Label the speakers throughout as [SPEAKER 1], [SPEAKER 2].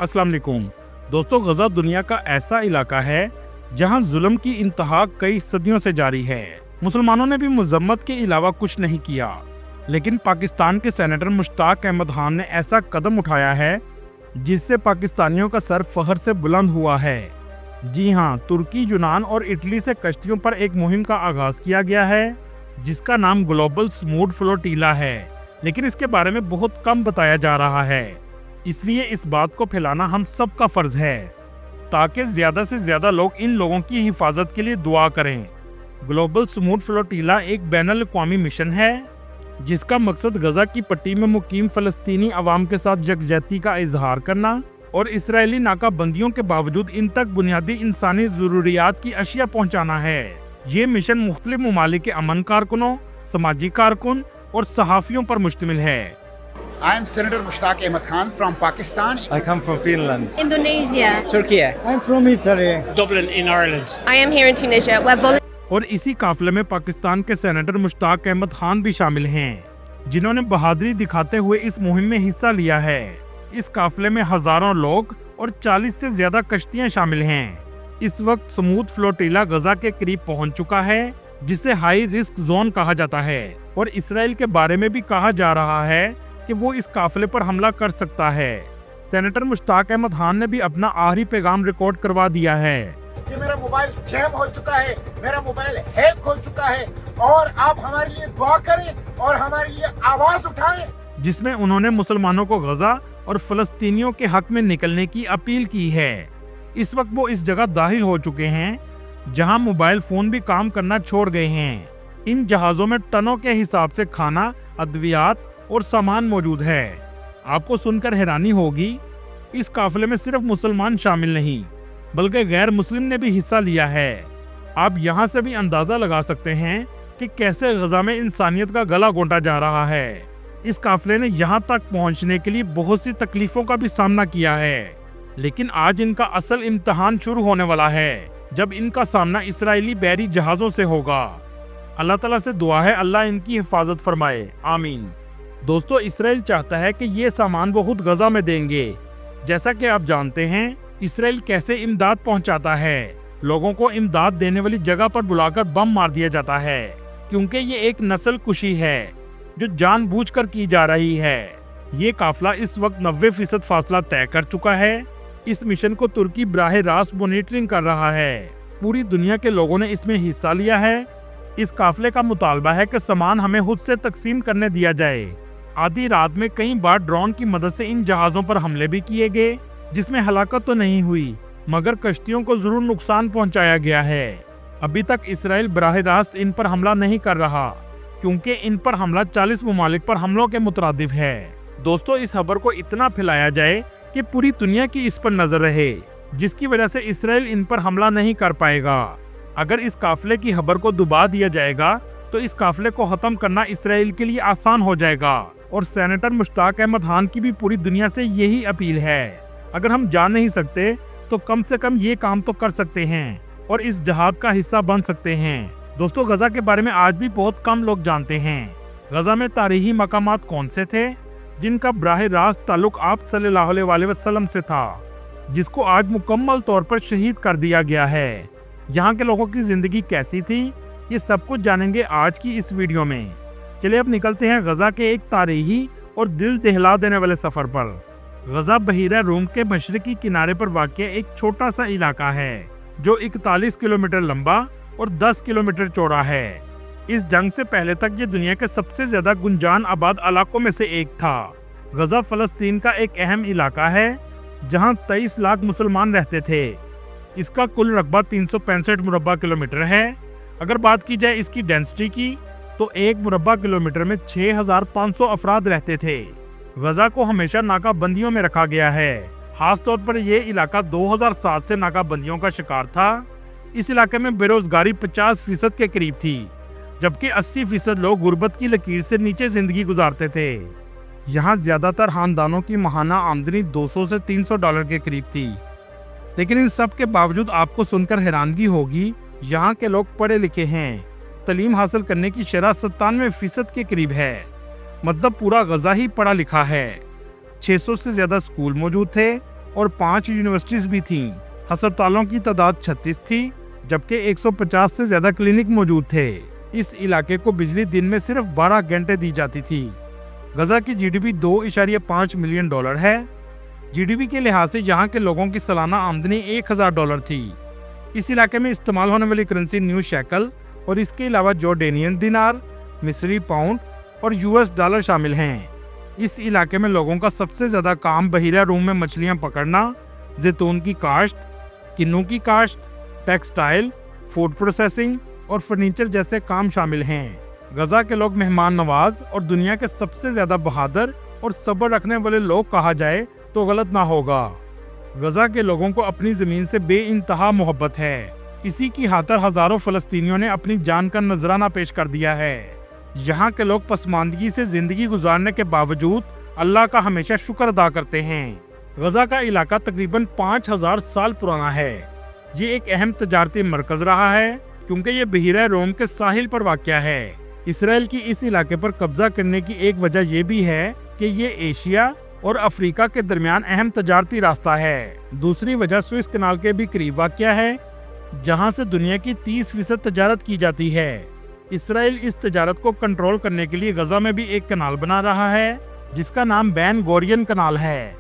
[SPEAKER 1] अस्सलाम वालेकुम। दोस्तों, गजा दुनिया का ऐसा इलाका है जहां जुल्म की इंतहा कई सदियों से जारी है। मुसलमानों ने भी मजम्मत के अलावा कुछ नहीं किया, लेकिन पाकिस्तान के सेनेटर मुश्ताक अहमद खान ने ऐसा कदम उठाया है जिससे पाकिस्तानियों का सर फख्र से बुलंद हुआ है। जी हाँ, तुर्की, यूनान और इटली से कश्तियों पर एक मुहिम का आगाज किया गया है जिसका नाम ग्लोबल स्मूथ फ्लोटीला है, लेकिन इसके बारे में बहुत कम बताया जा रहा है। इसलिए इस बात को फैलाना हम सब का फर्ज है ताकि ज्यादा से ज्यादा लोग इन लोगों की हिफाजत के लिए दुआ करें। ग्लोबल स्मूथ फ्लोटीला एक बैनुल-अक़वामी मिशन है जिसका मकसद गजा की पट्टी में मुकीम फ़लस्तीनी अवाम के साथ यकजहती का इजहार करना और इसराइली नाकाबंदियों के बावजूद इन तक बुनियादी इंसानी ज़रूरियात की अशिया पहुँचाना है। ये मिशन मुख्तलिफ ममालिक के अमन कारकुनों, समाजी कारकुन और सहाफ़ियों पर मुश्तमिल है।
[SPEAKER 2] I am Senator Mushtaq Ahmed Khan from Pakistan.
[SPEAKER 3] I come from Finland.
[SPEAKER 4] Indonesia.
[SPEAKER 3] Turkey.
[SPEAKER 5] I'm from Italy.
[SPEAKER 6] Dublin in Ireland.
[SPEAKER 4] I am here in Tunisia.
[SPEAKER 1] और इसी काफिले में पाकिस्तान के सेनेटर मुश्ताक अहमद खान भी शामिल हैं, जिन्होंने बहादुरी दिखाते हुए इस मुहिम में हिस्सा लिया है। इस काफिले में हजारों लोग और 40 से ज्यादा कश्तियां शामिल हैं। इस वक्त स्मूथ फ्लोटीला गजा के करीब पहुंच चुका है, जिसे हाई रिस्क जोन कहा जाता है, और इसराइल के बारे में भी कहा जा रहा है कि वो इस काफिले पर हमला कर सकता है। सेनेटर मुश्ताक अहमद खान ने भी अपना आखिरी पैगाम रिकॉर्ड करवा दिया है
[SPEAKER 2] कि मेरा मोबाइल जैम हो चुका है, मेरा मोबाइल हैक हो चुका है और आप हमारे लिए दुआ करें और हमारे लिए आवाज उठाएं,
[SPEAKER 1] जिसमें उन्होंने मुसलमानों को गजा और फलस्तीनियों के हक में निकलने की अपील की है। इस वक्त वो इस जगह दाखिल हो चुके हैं जहां मोबाइल फोन भी काम करना छोड़ गए हैं। इन जहाजों में टनों के हिसाब से खाना, अद्वियात और सामान मौजूद है। आपको सुनकर हैरानी होगी, इस काफिले में सिर्फ मुसलमान शामिल नहीं बल्कि गैर मुस्लिम ने भी हिस्सा लिया है। आप यहाँ से भी अंदाजा लगा सकते हैं कि कैसे गजा में इंसानियत का गला घोंटा जा रहा है। इस काफिले ने यहाँ तक पहुँचने के लिए बहुत सी तकलीफों का भी सामना किया है, लेकिन आज इनका असल इम्तिहान शुरू होने वाला है जब इनका सामना इसराइली बहरी जहाजों से होगा। अल्लाह ताला से दुआ है अल्लाह इनकी हिफाजत फरमाए, आमीन। दोस्तों, इसराइल चाहता है कि ये सामान वो खुद गजा में देंगे। जैसा कि आप जानते हैं इसराइल कैसे इमदाद पहुंचाता है। लोगों को इमदाद देने वाली जगह पर बुलाकर बम मार दिया जाता है, क्योंकि ये एक नस्ल कुशी है जो जानबूझकर की जा रही है। ये काफिला इस वक्त 90% फासला तय कर चुका है। इस मिशन को तुर्की बराह रास्त मॉनिटरिंग कर रहा है। पूरी दुनिया के लोगों ने इसमें हिस्सा लिया है। इस काफिले का मुतालबा है कि सामान हमें खुद से तकसीम करने दिया जाए। आधी रात में कई बार ड्रोन की मदद से इन जहाजों पर हमले भी किए गए, जिसमें हलाकत तो नहीं हुई मगर कश्तियों को जरूर नुकसान पहुंचाया गया है। अभी तक इसराइल बराह रास्त इन पर हमला नहीं कर रहा, क्योंकि इन पर हमला 40 ममालिक पर हमलों के मुतरादिफ है। दोस्तों, इस खबर को इतना फैलाया जाए कि पूरी दुनिया की इस पर नजर रहे, जिसकी वजह से इसराइल इन पर हमला नहीं कर पाएगा। अगर इस काफिले की खबर को दबा दिया जाएगा तो इस काफिले को खत्म करना इसराइल के लिए आसान हो जाएगा। और सेनेटर मुश्ताक अहमद खान की भी पूरी दुनिया से यही अपील है, अगर हम जा नहीं सकते तो कम से कम ये काम तो कर सकते हैं और इस जहाद का हिस्सा बन सकते हैं। दोस्तों, गजा के बारे में आज भी बहुत कम लोग जानते हैं। गजा में तारीखी मकामात कौन से थे जिनका बराह रास्त ताल्लुक आप सल्लल्लाहु अलैहि वसल्लम से था, जिसको आज मुकम्मल तौर पर शहीद कर दिया गया है। यहाँ के लोगों की जिंदगी कैसी थी, ये सब कुछ जानेंगे आज की इस वीडियो में। चलिए अब निकलते हैं गजा के एक तारीखी और दिल दहला देने वाले सफर पर। गजा बहीरा रूम के मशरकी किनारे पर वाक़िया एक छोटा सा इलाका है जो 41 किलोमीटर लंबा और 10 किलोमीटर चौड़ा है। इस जंग से पहले तक ये दुनिया के सबसे ज्यादा गुंजान आबाद इलाकों में से एक था। गजा फलस्तीन का एक अहम इलाका है जहाँ 23 लाख मुसलमान रहते थे। इसका कुल रकबा 365 मुरब्बा किलोमीटर है। अगर बात की जाए इसकी डेंसिटी की तो 1 मुरब्बा किलोमीटर में 6500 अफराद रहते थे। गजा को हमेशा नाकाबंदियों में रखा गया है। खास तौर पर यह इलाका 2007 से नाकाबंदियों का शिकार था। इस इलाके में बेरोजगारी 50% के करीब थी, जबकि 80% लोग गुर्बत की लकीर से नीचे जिंदगी गुजारते थे। यहाँ ज्यादातर खानदानों की माहाना आमदनी $200 से $300 के करीब थी। लेकिन इन सब के बावजूद आपको सुनकर हैरानगी होगी, यहाँ के लोग पढ़े लिखे हैं। तालीम हासिल करने की शरह 97% के करीब है। मतलब पूरा गजा ही पढ़ा लिखा है। 600 से ज्यादा स्कूल मौजूद थे और 5 यूनिवर्सिटीज भी थीं। हस्पतालों की तादाद 36 थी, जबकि 150 से ज्यादा क्लिनिक मौजूद थे। इस इलाके को बिजली दिन में सिर्फ 12 घंटे दी जाती थी। गजा की जीडीपी $2.5 मिलियन है। जीडीपी के लिहाज से यहाँ के लोगों की सालाना आमदनी $1000 थी। इस इलाके में इस्तेमाल होने वाली करेंसी न्यू शेकल और इसके अलावा जॉर्डेनियन दिनार, मिस्री पाउंड और यूएस डॉलर शामिल हैं। इस इलाके में लोगों का सबसे ज्यादा काम बहिरा रूम में मछलियां पकड़ना, जैतून की काश्त, किन्नू की काश्त, टेक्सटाइल, फूड प्रोसेसिंग और फर्नीचर जैसे काम शामिल हैं। गजा के लोग मेहमान नवाज और दुनिया के सबसे ज्यादा बहादुर और सब्र रखने वाले लोग कहा जाए तो गलत ना होगा। गजा के लोगों को अपनी जमीन से बेइंतहा मोहब्बत है। इसी की खातिर हजारों फलस्तीनियों ने अपनी जान का नजराना पेश कर दिया है। यहाँ के लोग पसमानदगी से जिंदगी गुजारने के बावजूद अल्लाह का हमेशा शुक्र अदा करते हैं। गजा का इलाका तकरीबन 5000 साल पुराना है। ये एक अहम तजारती मरकज रहा है क्योंकि ये बहीरा रोम के साहिल पर वाक़या है। इसराइल की इस इलाके पर कब्जा करने की एक वजह यह भी है कि ये एशिया और अफ्रीका के दरमियान अहम तजारती रास्ता है। दूसरी वजह सुएज कनाल के भी करीब वाक़या है, जहां से दुनिया की 30% तजारत की जाती है। इसराइल इस तजारत को कंट्रोल करने के लिए गजा में भी एक कनाल बना रहा है, जिसका नाम बैन गोरियन कनाल है,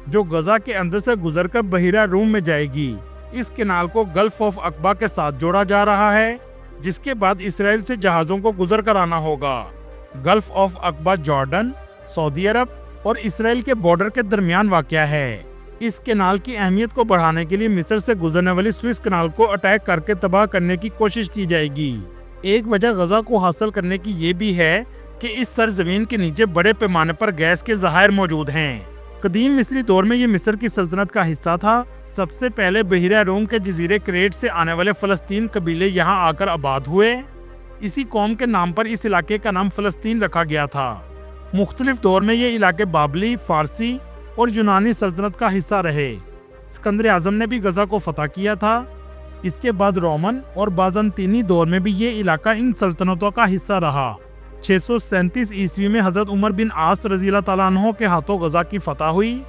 [SPEAKER 1] जो गजा के अंदर से गुजरकर बहिरा रूम में जाएगी। इस कनाल को गल्फ ऑफ अकबा के साथ जोड़ा जा रहा है, जिसके बाद इसराइल से जहाजों को गुजर कर आना होगा। गल्फ ऑफ अकबा जॉर्डन, सऊदी अरब और इसराइल के बॉर्डर के दरमियान वाक़या है। इस कनाल की अहमियत को बढ़ाने के लिए मिस्र से गुजरने वाली सुएज कनाल को अटैक करके तबाह करने की कोशिश की जाएगी। एक वजह गजा को हासिल करने की ये भी है कि इस सरजमीन के नीचे बड़े पैमाने पर गैस के ज़खायर मौजूद हैं। कदीम मिस्री दौर में ये मिस्र की सल्तनत का हिस्सा था। सबसे पहले बहिरा रोम के जजीरे क्रेट से आने वाले फलस्तीन कबीले यहाँ आकर आबाद हुए। इसी कौम के नाम पर इस इलाके का नाम फलस्तीन रखा गया था। मुख्तलिफ दौर में ये इलाके बाबली, फारसी और यूनानी सल्तनत का हिस्सा रहे। सिकंदर आजम ने भी गजा को फतह किया था। इसके बाद रोमन और बाज़ंतीनी दौर में भी ये इलाका इन सल्तनतों का हिस्सा रहा। 637 ईस्वी में हजरत उमर बिन आस रज़ी अल्लाह तआला अन्हु के हाथों गजा की फतह हुई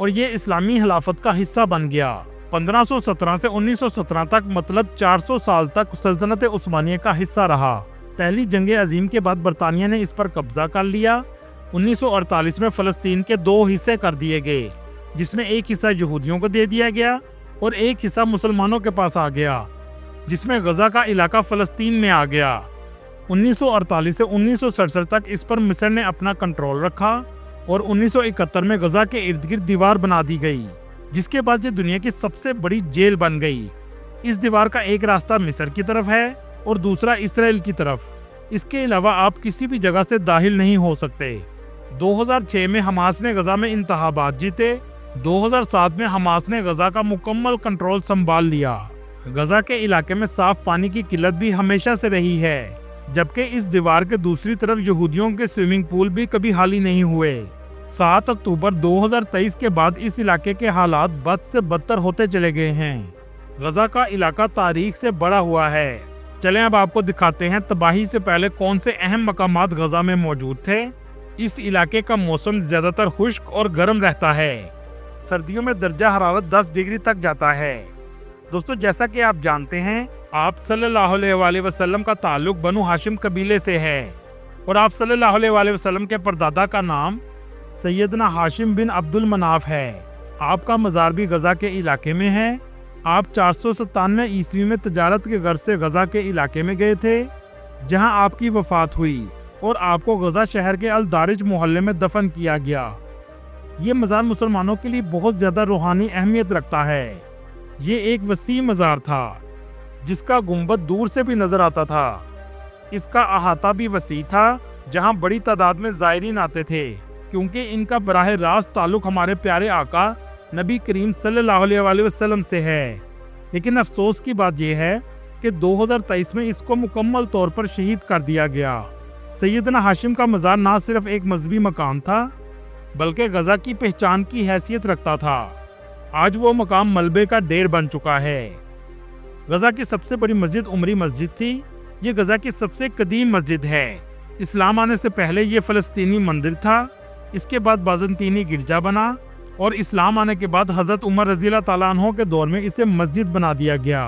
[SPEAKER 1] और ये इस्लामी खिलाफत का हिस्सा बन गया। 1517 से 1917 तक मतलब 400 साल तक सल्तनत उस्मानिया का हिस्सा रहा। पहली जंग अजीम के बाद बरतानिया ने इस पर कब्जा कर लिया। 1948 में फलस्तीन के 2 हिस्से कर दिए गए, जिसमें एक हिस्सा यहूदियों को दे दिया गया और एक हिस्सा मुसलमानों के पास आ गया, जिसमें गजा का इलाका फलस्तीन में आ गया। 1948 से 1967 तक इस पर मिस्र ने अपना कंट्रोल रखा और 1971 में गजा के इर्द गिर्द दीवार बना दी गई, जिसके बाद ये दुनिया की सबसे बड़ी जेल बन गई। इस दीवार का एक रास्ता मिस्र की तरफ है और दूसरा इसराइल की तरफ। इसके अलावा आप किसी भी जगह से दाखिल नहीं हो सकते। 2006 में हमास ने गजा में इंतखाबात जीते। 2007 में हमास ने गजा का मुकम्मल कंट्रोल संभाल लिया। गजा के इलाके में साफ पानी की किल्लत भी हमेशा से रही है, जबकि इस दीवार के दूसरी तरफ यहूदियों के स्विमिंग पूल भी कभी खाली नहीं हुए। 7 अक्टूबर 2023 के बाद इस इलाके के हालात बद से बदतर होते चले गए हैं। गजा का इलाका तारीख से बड़ा हुआ है। चलें अब आपको दिखाते हैं तबाही से पहले कौन से अहम मकामात गजा में मौजूद थे। इस इलाके का मौसम ज्यादातर खुश्क और गर्म रहता है। सर्दियों में दर्जा हरारत 10 डिग्री तक जाता है। दोस्तों, जैसा कि आप जानते हैं, आप सल्लल्लाहु अलैहि वसल्लम का ताल्लुक बनु हाशिम कबीले से है और आप सल्लल्लाहु अलैहि वसल्लम के परदादा का नाम सैयदना हाशिम बिन अब्दुल मनाफ है। आपका मज़ार भी गजा के इलाके में है। आप 497 ईस्वी में तजारत के गर्ज से गजा के इलाके में गए थे, जहां आपकी वफात हुई और आपको गजा शहर के अल दारिज मोहल्ले में दफन किया गया। ये मज़ार मुसलमानों के लिए बहुत ज़्यादा रूहानी अहमियत रखता है। ये एक वसी मज़ार था जिसका गुंबद दूर से भी नजर आता था। इसका अहाता भी वसी था, जहां बड़ी तादाद में ज़ायरीन आते थे, क्योंकि इनका बराह रास्त ताल्लुक हमारे प्यारे आका नबी करीम सल्लल्लाहु अलैहि वसल्लम से है। लेकिन अफसोस की बात यह है कि 2023 में इसको मुकम्मल तौर पर शहीद कर दिया गया। सैयदना हाशिम का मज़ार ना सिर्फ एक मजहबी मकाम था, बल्कि गजा की पहचान की हैसियत रखता था। आज वो मकाम मलबे का ढेर बन चुका है। गजा की सबसे बड़ी मस्जिद उमरी मस्जिद थी। ये गजा की सबसे कदीम मस्जिद है। इस्लाम आने से पहले ये फ़लस्तीनी मंदिर था। इसके बाद बाज़ंतीनी गिरजा बना اور اسلام آنے کے بعد حضرت عمر رضی اللہ تعالیٰ عنہ کے دور میں اسے مسجد بنا دیا گیا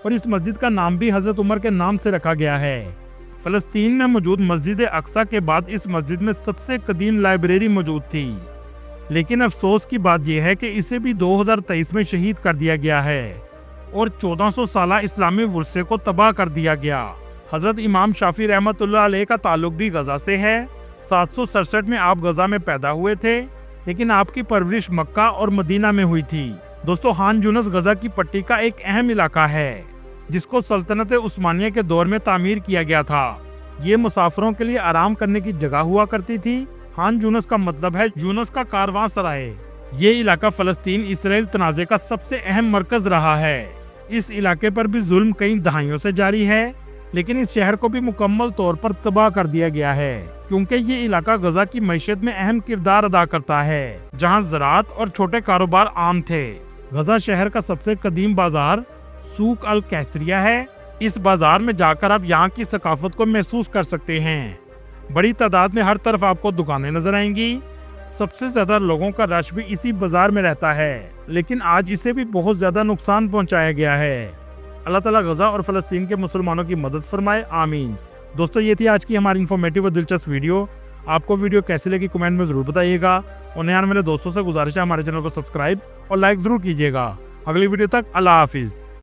[SPEAKER 1] اور اس مسجد کا نام بھی حضرت عمر کے نام سے رکھا گیا ہے۔ فلسطین میں موجود مسجد اقصی کے بعد اس مسجد میں سب سے قدیم لائبریری موجود تھی، لیکن افسوس کی بات یہ ہے کہ اسے بھی 2023 میں شہید کر دیا گیا ہے اور 1400 سالہ اسلامی ورثے کو تباہ کر دیا گیا۔ حضرت امام شافعی رحمۃ اللہ علیہ کا تعلق بھی غزہ سے ہے۔ 767 میں آپ غزہ میں پیدا ہوئے تھے، لیکن آپ کی پرورش مکہ اور مدینہ میں ہوئی تھی۔ دوستو، خان یونس غزہ کی پٹی کا ایک اہم علاقہ ہے جس کو سلطنت عثمانیہ کے دور میں تعمیر کیا گیا تھا۔ یہ مسافروں کے لیے آرام کرنے کی جگہ ہوا کرتی تھی۔ خان یونس کا مطلب ہے یونس کا کارواں سرائے۔ یہ علاقہ فلسطین اسرائیل تنازع کا سب سے اہم مرکز رہا ہے۔ اس علاقے پر بھی ظلم کئی دہائیوں سے جاری ہے، لیکن اس شہر کو بھی مکمل طور پر تباہ کر دیا گیا ہے کیونکہ یہ علاقہ غزہ کی معیشت میں اہم کردار ادا کرتا ہے، جہاں زراعت اور چھوٹے کاروبار عام تھے۔ غزہ شہر کا سب سے قدیم بازار سوق القیصریہ ہے۔ اس بازار میں جا کر آپ یہاں کی ثقافت کو محسوس کر سکتے ہیں۔ بڑی تعداد میں ہر طرف آپ کو دکانیں نظر آئیں گی۔ سب سے زیادہ لوگوں کا رش بھی اسی بازار میں رہتا ہے، لیکن آج اسے بھی بہت زیادہ نقصان پہنچایا گیا ہے۔ اللہ تعالیٰ غزہ اور فلسطین کے مسلمانوں کی مدد فرمائے، آمین۔ دوستو، یہ تھی آج کی ہماری انفارمیٹیو اور دلچسپ ویڈیو۔ آپ کو ویڈیو کیسی لگی کمنٹ میں ضرور بتائیے گا، اور نیا میرے دوستوں سے گزارش ہے ہمارے چینل کو سبسکرائب اور لائک ضرور کیجیے گا۔ اگلی ویڈیو تک اللہ حافظ۔